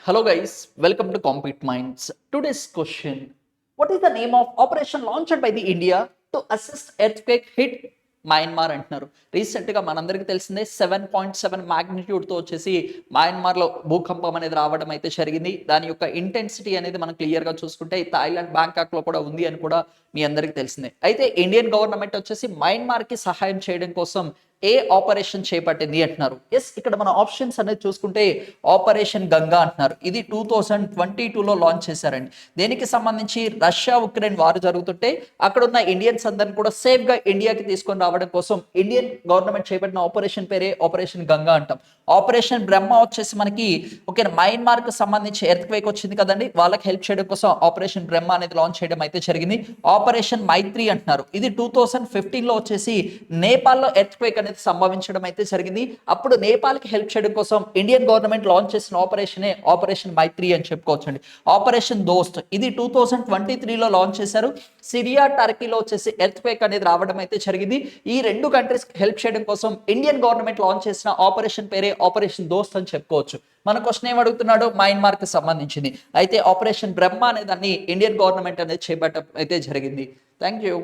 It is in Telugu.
Hello guys, welcome to Compete Minds. Today's question: what is the name of operation launched by the India to assist earthquake hit Myanmar అంటున్నారు. రీసెంట్గా మనందరికీ తెలిసిందే 7.7 మ్యాగ్నిట్యూడ్తో వచ్చేసి మయన్మార్లో భూకంపం అనేది రావడం అయితే జరిగింది. దాని యొక్క ఇంటెన్సిటీ అనేది మనం క్లియర్గా చూసుకుంటే థాయిలాండ్ బ్యాంకాక్లో కూడా ఉంది అని కూడా మీ అందరికీ తెలిసిందే. అయితే ఇండియన్ గవర్నమెంట్ వచ్చేసి మయన్మార్కి సహాయం చేయడం కోసం ఏ ఆపరేషన్ చేపట్టింది అంటున్నారు. ఎస్, ఇక్కడ మన ఆప్షన్స్ అనేది చూసుకుంటే ఆపరేషన్ గంగా అంటున్నారు. ఇది 2022లో లాంచ్ చేశారండి. దేనికి సంబంధించి రష్యా ఉక్రెయిన్ వార్ జరుగుతుంటే అక్కడ ఉన్న ఇండియన్స్ అందరిని కూడా సేఫ్ గా ఇండియాకి తీసుకొని రావడం కోసం ఇండియన్ గవర్నమెంట్ చేపట్టిన ఆపరేషన్ పేరే ఆపరేషన్ గంగా అంటాం. ఆపరేషన్ బ్రహ్మ వచ్చేసి మనకి మయన్మార్ కు సంబంధించి ఎర్త్ క్వేక్ వచ్చింది కదండి, వాళ్ళకి హెల్ప్ చేయడం కోసం ఆపరేషన్ బ్రహ్మ అనేది లాంచ్ చేయడం అయితే జరిగింది. ఆపరేషన్ మైత్రి అంటున్నారు. ఇది 2015లో వచ్చేసి నేపాల్లో ఎర్త్ క్వేక్ అనేది సంభవించడం అయితే జరిగింది. అప్పుడు నేపాల్ కి హెల్ప్ చేయడం కోసం ఇండియన్ గవర్నమెంట్ లాంచ్ చేసిన ఆపరేషన్ మైత్రి అని చెప్పుకోవచ్చండి. ఆపరేషన్ దోస్త్ ఇది 2023లో లాంచ్ చేశారు. సిరియా టర్కీలో వచ్చేసి ఎర్త్ క్వేక్ అనేది రావడం అయితే జరిగింది. ఈ రెండు కంట్రీస్ హెల్ప్ చేయడం కోసం ఇండియన్ గవర్నమెంట్ లాంచ్ చేసిన ఆపరేషన్ పేరే ఆపరేషన్ దోస్త్ అని చెప్పుకోవచ్చు. మన క్వశ్చన్ ఏం అడుగుతున్నాడు, మయన్మార్ కి సంబంధించింది. అయితే ఆపరేషన్ బ్రహ్మ అనే దాన్ని ఇండియన్ గవర్నమెంట్ అనేది చేపట్టడం అయితే జరిగింది. Thank you.